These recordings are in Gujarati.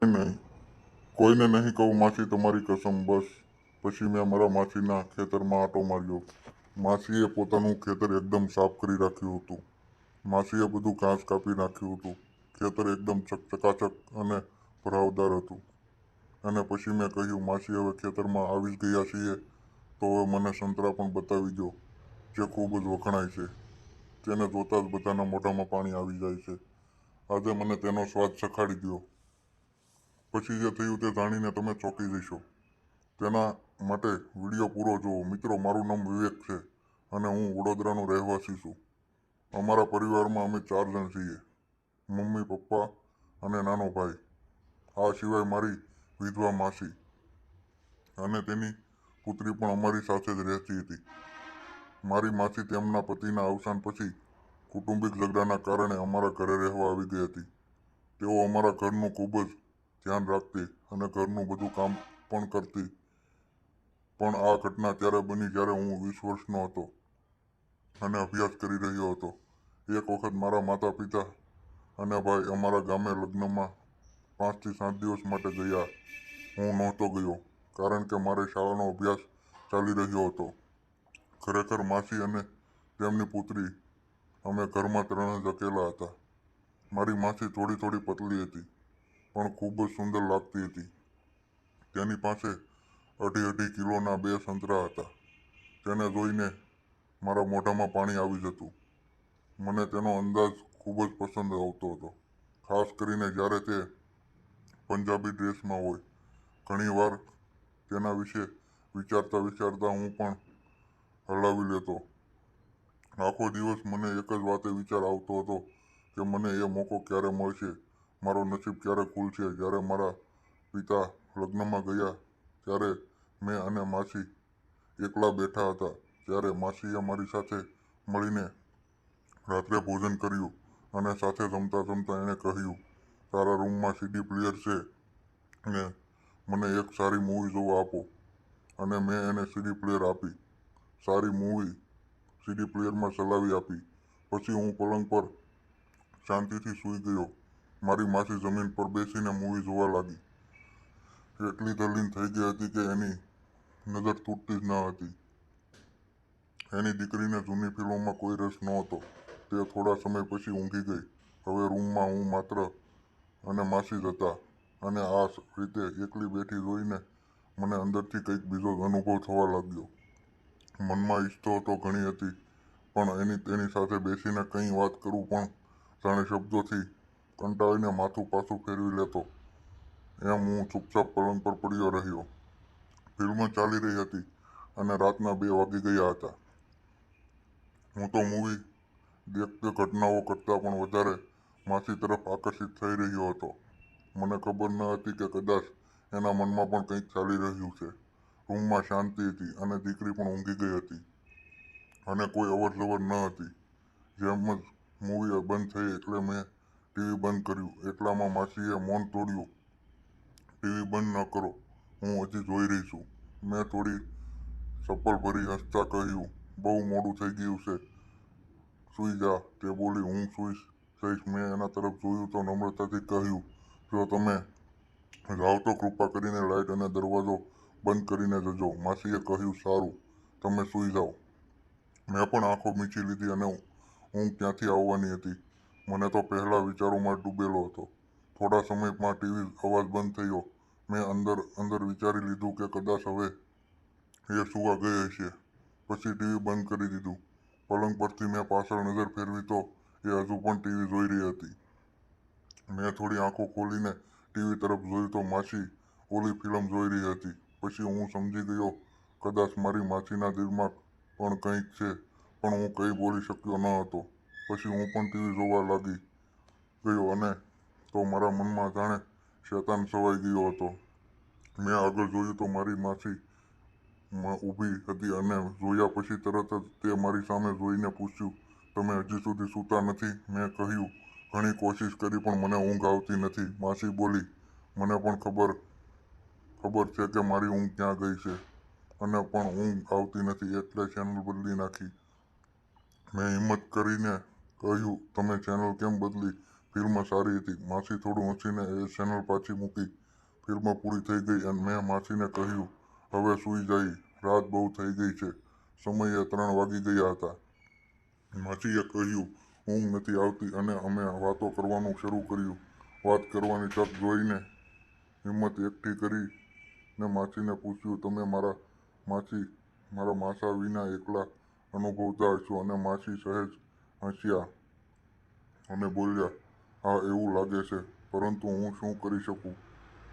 નહીં, કોઈને નહીં કહું માસી તમારી કસમ બસ. પછી મેં મારા માસીના ખેતરમાં આંટો માર્યો. માસીએ પોતાનું ખેતર એકદમ સાફ કરી રાખ્યું હતું. માસીએ બધું ઘાસ કાપી નાખ્યું હતું. ખેતર એકદમ ચકાચક અને ભરાવદાર હતું. અને પછી મેં કહ્યું, માસી હવે ખેતરમાં આવી જ ગયા છીએ તો હવે મને સંતરા પણ બતાવી દો, જે ખૂબ જ વખણાય છે. તેને જોતાં જ બધાના મોઢામાં પાણી આવી જાય છે. આજે મને તેનો સ્વાદ ચખાડી દો. પછી જે થયું તે જાણીને તમે ચોંકી જશો. તેના માટે વિડીયો પૂરો જુઓ. મિત્રો, મારું નામ વિવેક છે અને હું વડોદરાનો રહેવાસી છું. અમારા પરિવારમાં અમે 4 જણ છીએ: મમ્મી, પપ્પા અને નાનો ભાઈ. આ સિવાય મારી વિધવા માસી અને તેની પુત્રી પણ અમારી સાથે જ રહેતી હતી. મારી માસી તેમના પતિના અવસાન પછી કૌટુંબિક ઝઘડાના કારણે અમારા ઘરે રહેવા આવી ગઈ હતી. તેઓ અમારા ઘરનું ખૂબ જ ધ્યાન રાખતી અને ઘરનું બધું કામ પણ કરતી. પણ આ ઘટના ત્યારે બની જ્યારે હું 20 વર્ષનો હતો અને અભ્યાસ કરી રહ્યો હતો. એક વખત મારા માતા પિતા અને ભાઈ અમારા ગામે લગ્નમાં 5 થી 7 દિવસ માટે ગયા. હું નહોતો ગયો કારણ કે મારે શાળાનો અભ્યાસ ચાલી રહ્યો હતો. ખરેખર માસી અને તેમની પુત્રી અમે ઘરમાં 3 જ અકેલા હતા. મારી માસી થોડી પતલી હતી પણ ખૂબ જ સુંદર લાગતી હતી. તેની પાસે 2.5 કિલોના 2 સંતરા હતા. તેને જોઈને મારા મોઢામાં પાણી આવી જતું. મને તેનો અંદાજ ખૂબ જ પસંદ આવતો હતો, ખાસ કરીને જ્યારે તે પંજાબી ડ્રેસમાં હોય. ઘણીવાર તેના વિશે વિચારતા હું પણ હલાવી લેતો. આખો દિવસ મને એક જ વાતે વિચાર આવતો હતો કે મને એ મોકો ક્યારે મળશે, મારો નસીબ ક્યારે ખુલશે. જ્યારે મારા પિતા લગ્નમાં ગયા ત્યારે મેં અને માસી એકલા બેઠા હતા. ત્યારે માસીએ મારી સાથે મળીને રાત્રે ભોજન કર્યું અને સાથે જમતા એણે કહ્યું, તારા રૂમમાં CD પ્લેયર છે ને મને એક સારી મૂવી જોવા આપો. અને મેં એને CD પ્લેયર આપી. સારી મૂવી CD પ્લેયરમાં ચલાવી આપી. પછી હું પલંગ પર શાંતિથી સૂઈ ગયો. મારી માસી જમીન પર બેસીને મૂવી જોવા લાગી. એટલી તલ્લીન થઈ ગઈ હતી કે એની નજર તૂટતી જ ન હતી. એની દીકરીને જૂની ફિલ્મોમાં કોઈ રસ નહોતો. તે થોડા સમય પછી ઊંઘી ગઈ. હવે રૂમમાં હું માત્ર અને માસી જ હતા અને આ રીતે એકલી બેઠી જોઈને મને અંદરથી કંઈક બીજો જ અનુભવ થવા લાગ્યો. મનમાં ઈચ્છતો હતો ઘણી હતી, પણ તેની સાથે બેસીને કંઈ વાત કરું, પણ જાણે શબ્દોથી કંટાળીને માથું પાછું ફેરવી લેતો એમ હું ચૂપચાપ પલંગ પર પડ્યો રહ્યો. ફિલ્મ ચાલી રહી હતી અને રાતના 2 વાગી ગયા હતા. હું તો મૂવી દેખતે ઘટનાઓ કરતાં પણ વધારે માસી તરફ આકર્ષિત થઈ રહ્યો હતો. મને ખબર ન હતી કે કદાચ એના મનમાં પણ કંઈક ચાલી રહ્યું છે. રૂમમાં શાંતિ હતી અને દીકરી પણ ઊંઘી ગઈ હતી અને કોઈ અવરજવર ન હતી. જેમ જ મૂવી બંધ થઈ એટલે મેં ટીવી બંધ કર્યું. એટલામાં માસીએ મૌન તોડ્યું. ટીવી બંધ ન કરો, હું હજી જોઈ રહી છું. મેં થોડી ચપળભરી હસતા કહ્યું, બહુ મોડું થઈ ગયું છે, સૂઈ જા. તે બોલી, હું સૂઈ જઈશ. મેં એના તરફ જોયું તો નમ્રતાથી કહ્યું, જો તમે જાઓ તો કૃપા કરીને લાઇટ અને દરવાજો બંધ કરીને જજો. માસીએ કહ્યું, સારું, તમે સૂઈ જાઓ. મેં પણ આંખો મીચી લીધી અને ઊંઘ ક્યાંથી આવવાની હતી. મને તો પહેલા વિચારોમાં ડૂબેલો હતો. થોડા સમયમાં ટીવી અવાજ બંધ થયો. મેં અંદર વિચારી લીધું કે કદાચ હવે એ સૂવા ગઈ હશે. પછી ટીવી બંધ કરી દીધું. પલંગ પરથી મેં પાછળ નજર ફેરવી તો એ હજુ પણ ટીવી જોઈ રહી હતી. મેં થોડી આંખો ખોલીને ટીવી તરફ જોયું તો માસી ઓલી ફિલ્મ જોઈ રહી હતી. પછી હું સમજી ગયો કદાચ મારી માસીના દિલમાં પણ કંઈક છે, પણ હું કંઈ બોલી શક્યો ન હતો. પછી હું પણ ટીવી જોવા લાગી ગયો અને તો મારા મનમાં જાણે શેતાન છવાઈ ગયો હતો. મેં આગળ જોયું તો મારી માસી ઊભી હતી અને જોયા પછી તરત જ તે મારી સામે જોઈને પૂછ્યું, તમે હજી સુધી સૂતા નથી? મેં કહ્યું, ઘણી કોશિશ કરી પણ મને ઊંઘ આવતી નથી. માસી બોલી, મને પણ ખબર છે કે મારી ઊંઘ ક્યાં ગઈ છે અને પણ ઊંઘ આવતી નથી એટલે ચેનલ બદલી નાખી. મેં હિંમત કરીને કહ્યું, તમે ચેનલ કેમ બદલી? ફિલ્મ સારી હતી. માસી થોડું હસીને એ ચેનલ પાછી મૂકી. ફિલ્મ પૂરી થઈ ગઈ અને મેં માસીને કહ્યું, હવે સૂઈ જઈએ, રાત બહુ થઈ ગઈ છે. સમયે 3 વાગી ગયા હતા. માસીએ કહ્યું, ઊંઘ નથી આવતી અને અમે વાતો કરવાનું શરૂ કર્યું. વાત કરવાની તક જોઈને હિંમત એકઠી કરીને માસીને પૂછ્યું, તમે મારા માસા વિના એકલા અનુભવતા હશો? અને માસી સહેજ હસ્યા અને બોલ્યા, હા એવું લાગે છે, પરંતુ હું શું કરી શકું?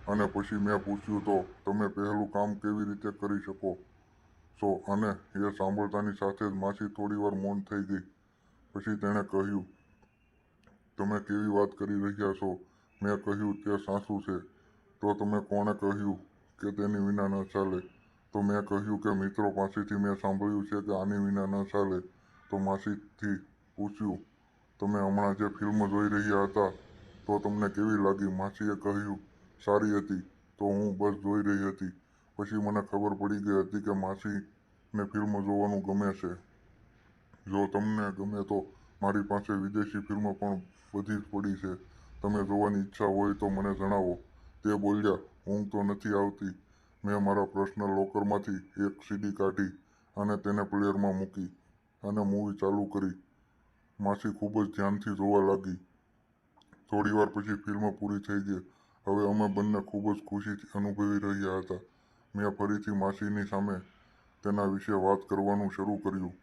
અને પછી મેં પૂછ્યું, તો તમે પહેલું કામ કેવી રીતે કરી શકો છો? અને એ સાંભળતાની સાથે જ માસી થોડીવાર મૌન થઈ ગઈ. પછી તેણે કહ્યું, તમે કેવી વાત કરી રહ્યા છો? મેં કહ્યું, તે સાસુ છે. તો તમે કોણે કહ્યું કે તેની વિના ન ચાલે? તો મેં કહ્યું કે મિત્રો પાસેથી મેં સાંભળ્યું છે કે આની વિના ન ચાલે. તો માસીથી પૂછ્યું, તમે હમણાં જે ફિલ્મ જોઈ રહ્યા હતા તો તમને કેવી લાગી? માસીએ કહ્યું, સારી હતી. તો હું બસ જોઈ રહી હતી. પછી મને ખબર પડી ગઈ હતી કે માસીને ફિલ્મ જોવાનું ગમે છે. જો તમને ગમે તો મારી પાસે વિદેશી ફિલ્મો પણ બધી જ પડી છે. તમે જોવાની ઈચ્છા હોય તો મને જણાવો. તે બોલ્યા, ઊંઘ તો નથી આવતી. મેં મારા પર્સનલ લોકરમાંથી એક સીડી કાઢી અને તેને પ્લેયરમાં મૂકી અને મૂવી ચાલુ કરી. માસી ખૂબ જ ધ્યાનથી જોવા લાગી. થોડીવાર પછી ફિલ્મ પૂરી થઈ ગઈ. હવે અમે બંને ખૂબ જ ખુશી અનુભવી રહ્યા હતા. મેં ફરીથી માસીની સામે તેના વિશે વાત કરવાનું શરૂ કર્યું.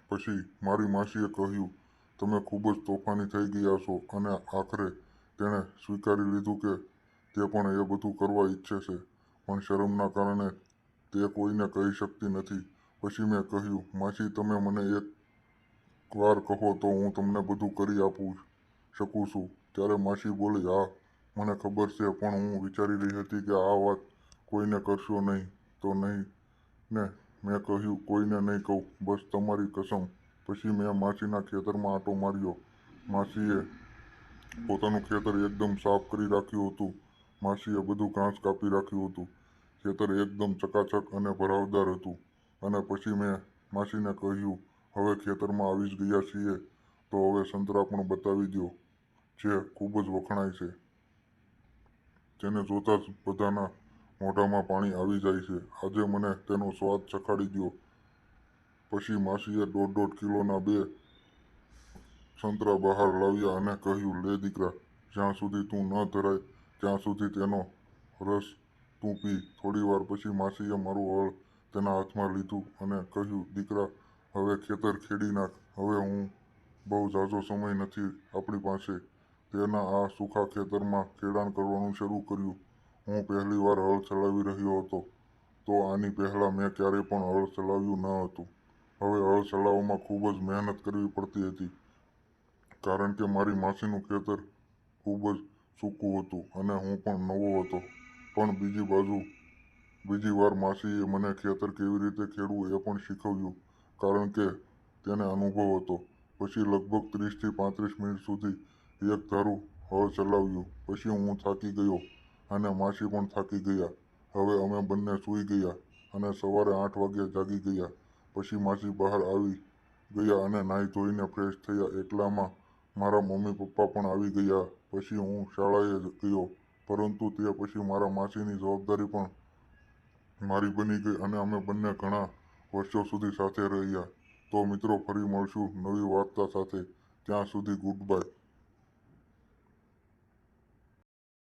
પછી મારી માસીએ કહ્યું, તમે ખૂબ જ તોફાની થઈ ગયા છો. અને આખરે તેણે સ્વીકારી લીધું કે તે પણ એ બધું કરવા ઈચ્છે છે, પણ શરમના કારણે તે કોઈને કહી શકતી નથી. પછી મેં કહ્યું, માસી તમે મને એક વાર કહો તો હું તમને બધું કરી શકું છું. ત્યારે માસી બોલી, હા મને ખબર છે, પણ હું વિચારી રહી હતી કે આ વાત કોઈને કરશો નહીં તો નહીં ને? મેં કહ્યું, કોઈને નહીં કહું, બસ તમારી કસમ. પછી મેં માસીના ખેતરમાં આંટો માર્યો. માસીએ પોતાનું ખેતર એકદમ સાફ કરી રાખ્યું હતું. માસીએ બધું ઘાસ કાપી રાખ્યું હતું. ખેતર એકદમ ચકાચક અને ભરાવદાર હતું. અને પછી મેં માસીને કહ્યું, હવે ખેતરમાં આવી જ ગયા છીએ તો હવે સંતરા પણ બતાવી દો, જે ખૂબ જ વખણાય છે. તેને જોતાં જ બધાના મોઢામાં પાણી આવી જાય છે. આજે મને તેનો સ્વાદ ચખાડી દો. પછી માસીએ 1.5 કિલોના 2 સંતરા બહાર લાવ્યા અને કહ્યું, લે દીકરા, જ્યાં સુધી તું ન ધરાય ત્યાં સુધી તેનો રસ તું પી. થોડીવાર પછી માસીએ મારું હળ તેના હાથમાં લીધું અને કહ્યું, દીકરા હવે ખેતર ખેડી નાખ. હવે બહુ ઝાઝો સમય નથી આપણી પાસે. તેના આ સૂકા ખેતરમાં ખેડાણ કરવાનું શરૂ કર્યું. હું પહેલી વાર હળ ચલાવી રહ્યો હતો. તો આની પહેલાં મેં ક્યારેય પણ હળ ચલાવ્યું ન હતું. હવે હળ ચલાવવામાં ખૂબ જ મહેનત કરવી પડતી હતી, કારણ કે મારી માસીનું ખેતર ખૂબ જ સૂકું હતું અને હું પણ નવો હતો. પણ બીજી વાર માસીએ મને ખેતર કેવી રીતે ખેડવું એ પણ શીખવ્યું, કારણ કે તેને અનુભવ હતો. પછી લગભગ 30થી 35 મિનિટ સુધી એક ધારું હળ ચલાવ્યું. પછી હું થાકી ગયો અને માસી પણ થાકી ગયા. હવે અમે બંને સૂઈ ગયા અને સવારે 8 વાગ્યે જાગી ગયા. પછી માસી બહાર આવી ગયા અને નાહી ધોઈને ફ્રેશ થયા. એટલામાં મારા મમ્મી પપ્પા પણ આવી ગયા. પછી હું શાળાએ ગયો, પરંતુ તે પછી મારા માસીની જવાબદારી પણ મારી બની ગઈ અને અમે બંને ઘણા વર્ષો સુધી સાથે રહ્યા. તો મિત્રો, ફરી મળશું નવી વાર્તા સાથે. ત્યાં સુધી ગુડ બાય.